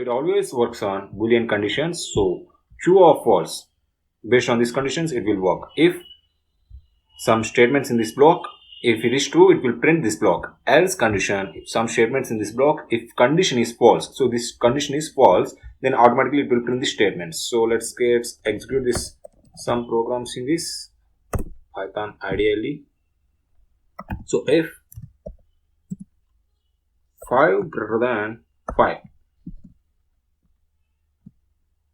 it always works on Boolean conditions. So true or false. Based on these conditions, it will work. If some statements in this block, if it is true, it will print this block. Else condition, if some statements in this block, if condition is false, so this condition is false, then automatically it will print the statements. So let's execute this some programs in this Python IDLE. So if 5 greater than 5,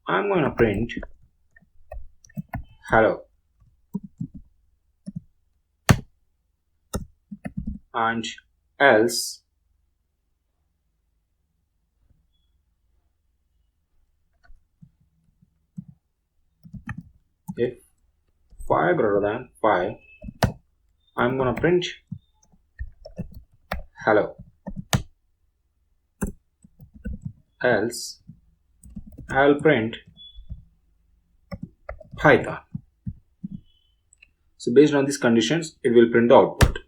I'm going to print hello, and else if 5 greater than 5, I'm going to print hello, else I'll print Python. So based on these conditions, it will print the output.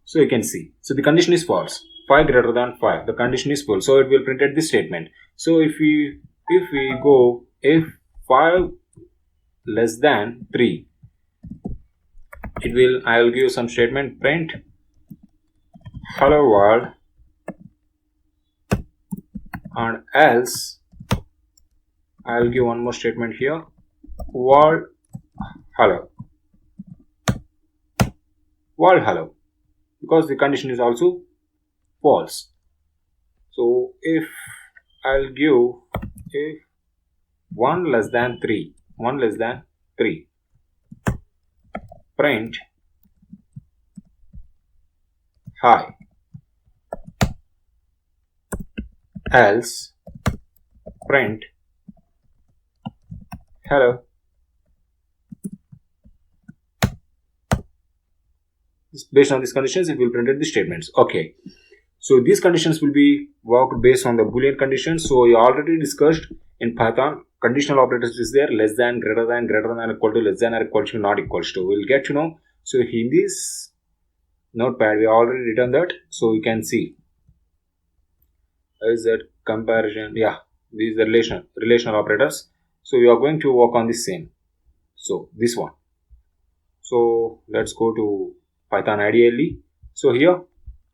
So you can see. So the condition is false. 5 greater than 5. The condition is false. So it will print this statement. So if we go if 5 less than 3, it will, I will give some statement, print hello world, and else I'll give one more statement here, world hello, world hello, because the condition is also false. So if I'll give if 1 less than 3, print hi, else print hello. Based on these conditions, it will print the statements. Okay, so these conditions will be worked based on the Boolean conditions. So we already discussed in Python, conditional operators is there, less than, greater than, equal to, less than or equal to, not equal to. We'll get to know. So in this notepad, we already written that. So you can see is that comparison. Yeah, these are relational operators. So we are going to work on the same. So this one. So let's go to Python IDLE. So here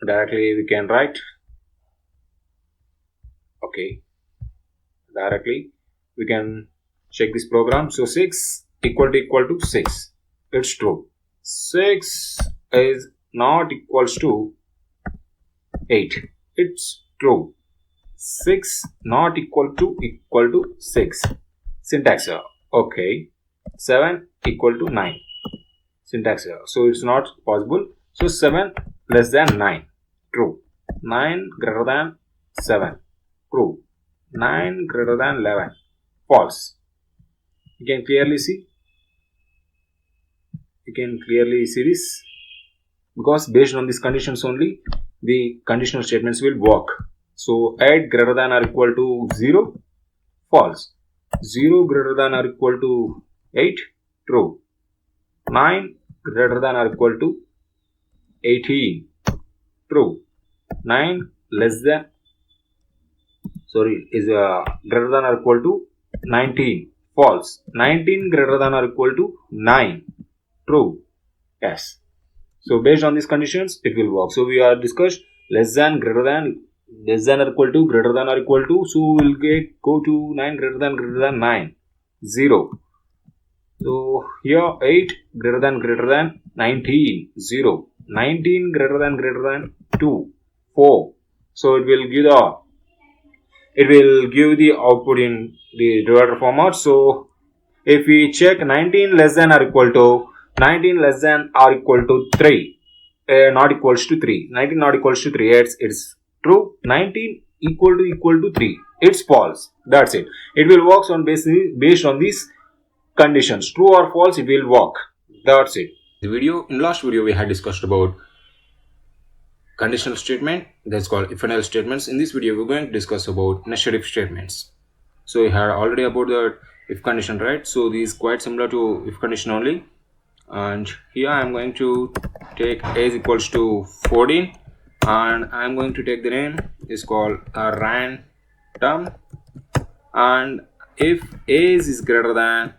directly we can write, okay, directly we can check this program. So 6 equal to 6, it's true. 6 is not equals to 8, it's true. 6 not equal to 6, syntax error. Okay, 7 equal to 9, syntax error. So it's not possible. So 7 less than 9, true. 9 greater than 7, true. 9 greater than 11, false. You can clearly see. You can clearly see this, because based on these conditions only, the conditional statements will work. So 8 greater than or equal to 0, false. 0 greater than or equal to 8, true. 9 greater than or equal to 18, true. 9 less than, sorry, is greater than or equal to 19, false. 19 greater than or equal to 9, true. Yes. So based on these conditions, it will work. So we are discussed less than, greater than, less than or equal to, greater than or equal to. So we'll go to 9 greater than 9, 0. So here 8 greater than 19, 0. 19 greater than 2, 4. So it will give the output in the divider format. So if we check 19 less than or equal to 3, not equals to 3, 19 not equals to 3, it's true. 19 equal to 3, it's false. That's it. It will work on based on these conditions, true or false, it will work. That's it. In last video we had discussed about conditional statement, that's called if and else statements. In this video we're going to discuss about nested if statements. So we had already about the if condition, right? So this is quite similar to if condition only. And here I'm going to take age equals to 14, and I'm going to take the name is called ran term, and if age is greater than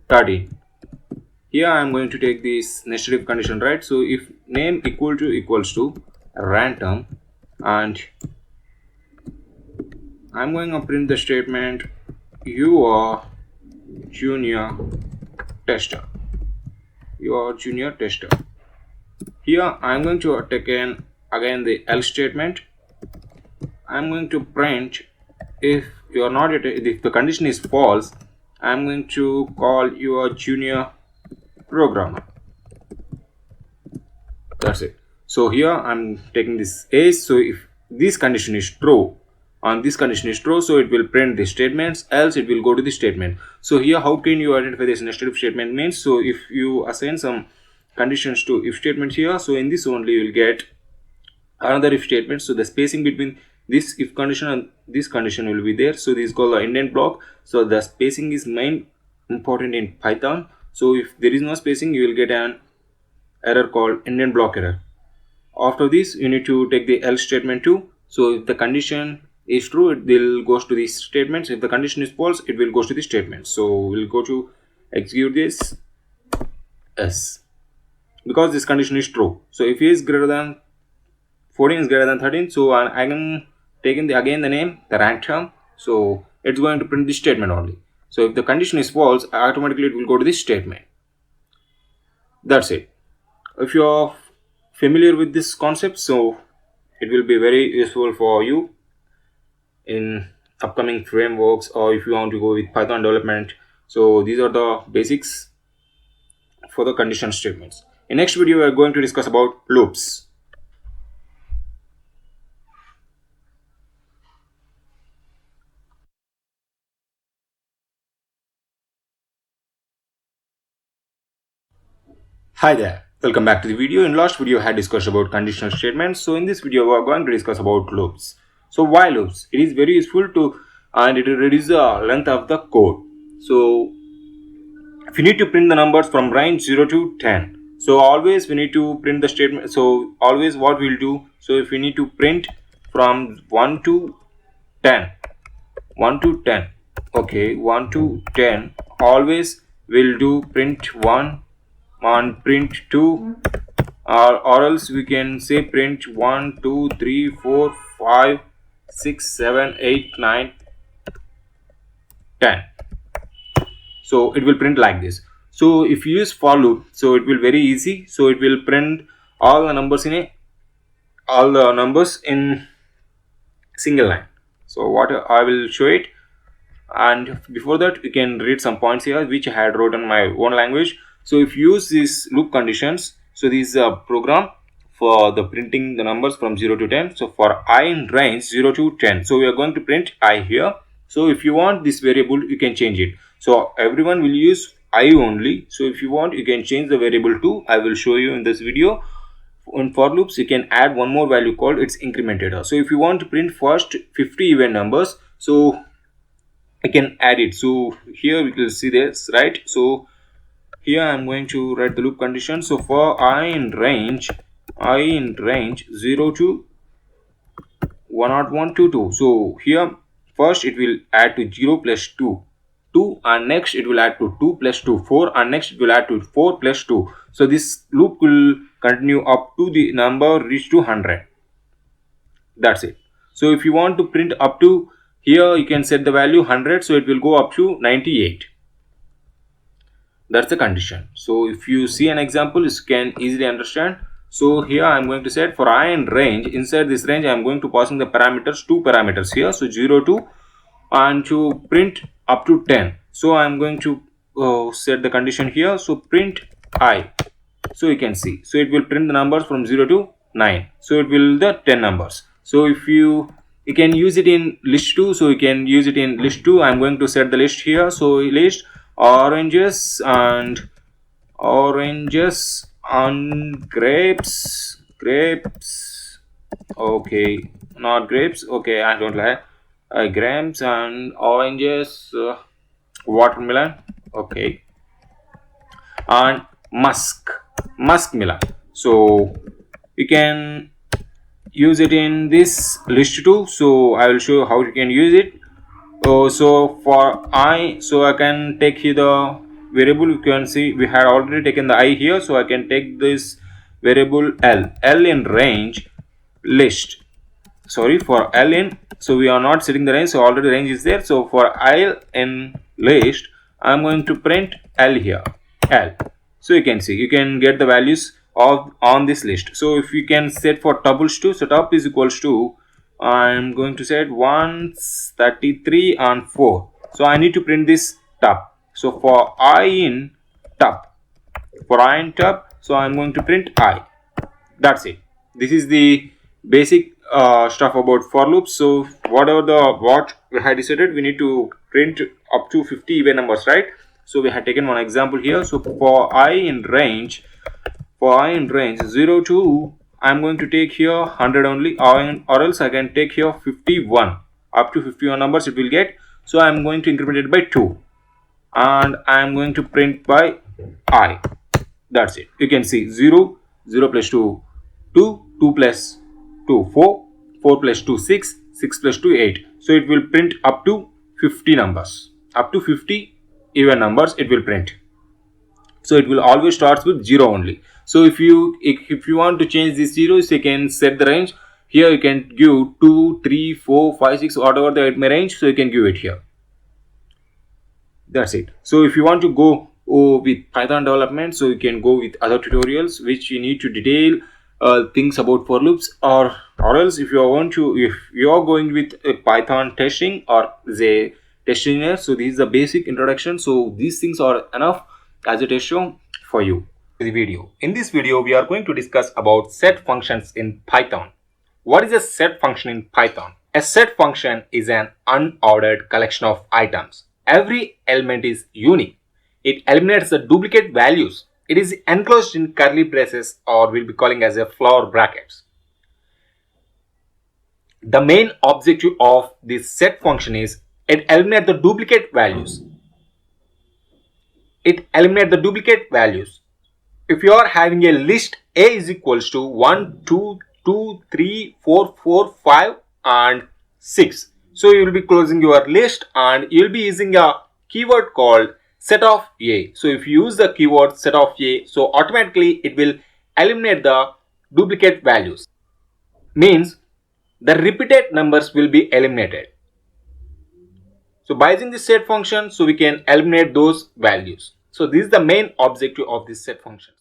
13, here I am going to take this nested if condition, right? So if name equals to random, and I'm going to print the statement you are junior tester. You are junior tester. Here I'm going to take again the else statement. I'm going to print if you are not if the condition is false, I'm going to call your junior programmer. That's it. So here I'm taking this age. So if this condition is true and this condition is true, so it will print the statements, else it will go to the statement. So here how can you identify this nested if statement means? So if you assign some conditions to if statement here, so in this only you will get another if statement. So the spacing between this if condition and this condition will be there. So this is called the indent block. So the spacing is main important in Python. So if there is no spacing, you will get an error called indent block error. After this you need to take the else statement too. So if the condition is true, it will goes to these statements. If the condition is false, it will goes to the statement. So we'll go to execute this s, because this condition is true. So if is greater than 14 is greater than 13, so I am taking again the name the rank term, so it's going to print this statement only. So if the condition is false, automatically it will go to this statement. That's it. If you are familiar with this concept, so it will be very useful for you in upcoming frameworks, or if you want to go with Python development. So these are the basics for the condition statements. In next video we are going to discuss about loops. Hi there, welcome back to the video. In last video I had discussed about conditional statements. So in this video we are going to discuss about loops. So why loops? It is very useful to, and it will reduce the length of the code. So if you need to print the numbers from range 0 to 10, so always we need to print the statement. So always what we'll do, so if we need to print from 1 to 10, 1 to 10, okay, 1 to 10, always we'll do print 1 and print 2, or else we can say print 1 2 3 4 5 6 7 8 9 10. So it will print like this. So if you use for loop, so it will very easy. So it will print all the numbers in single line. So what I will show it, and before that you can read some points here which I had wrote in my own language. So if you use these loop conditions, so this is a program for the printing the numbers from 0 to 10. So for I in range 0 to 10, so we are going to print I here. So if you want this variable, you can change it. So everyone will use I only. So if you want, you can change the variable to, I will show you in this video. In for loops you can add one more value called its increment data. So if you want to print first 50 even numbers, so I can add it. So here we will see this, right? So here I am going to write the loop condition. So for I in range 0 to 101 to 2. So here first it will add to 0 plus 2, and next it will add to 2 plus 2, 4, and next it will add to 4 plus 2. So this loop will continue up to the number reach to 100. That's it. So if you want to print up to here, you can set the value 100, so it will go up to 98. That's the condition. So if you see an example, you can easily understand. So here I am going to set for I in range. Inside this range I am going to passing the parameters, two parameters here, so 0 to, and to print up to 10. So I am going to set the condition here. So print I. So you can see, so it will print the numbers from 0 to 9. So it will the 10 numbers. So if you can use it in list 2, so you can use it in list 2. I am going to set the list here. So list oranges and grapes, okay, not grapes, okay, I don't like grapes and oranges, watermelon, okay, and muskmelon. So you can use it in this list too. So I will show you how you can use it. So for I, so I can take here the variable. You can see we had already taken the I here, so I can take this variable L in range list. Sorry, for L in, so we are not setting the range, so already range is there. So for L in list, I'm going to print L here, L. So you can see, you can get the values of on this list. So if you can set for tuples too, so tup is equals to, I'm going to set 133 and 4. So I need to print this tup. So for I in tup, so I'm going to print I. That's it. This is the basic stuff about for loops. So what we had decided, we need to print up to 50 even numbers, right? So we had taken one example here. So for I in range 0 to, I'm going to take here 100 only, or else I can take here 51. Up to 51 numbers it will get. So I'm going to increment it by 2, and I'm going to print by I. That's it. You can see 0 plus 2 2 plus 2 4 4 plus 2 6 6 plus 2 8. So it will print up to 50 numbers, up to 50 even numbers it will print. So it will always starts with 0 only. So if you want to change these zeros, you can set the range here. You can give 2 3 4 5 6, whatever the it may range, so you can give it here. That's it. So if you want to go with Python development, so you can go with other tutorials which you need to detail things about for loops, or else if you are going with a Python testing or say test engineer, so this is the basic introduction. So these things are enough as a test show for you. In this video we are going to discuss about set functions in Python. What is a set function in Python? A set function is an unordered collection of items. Every element is unique. It eliminates the duplicate values. It is enclosed in curly braces, or we'll be calling as a flower brackets. The main objective of this set function is it eliminates the duplicate values. If you are having a list, A is equals to 1 2 2 3 4 4 5 and 6. So you will be closing your list and you will be using a keyword called set of A. So if you use the keyword set of A, so automatically it will eliminate the duplicate values. Means the repeated numbers will be eliminated. So by using this set function, so we can eliminate those values. So this is the main objective of this set function.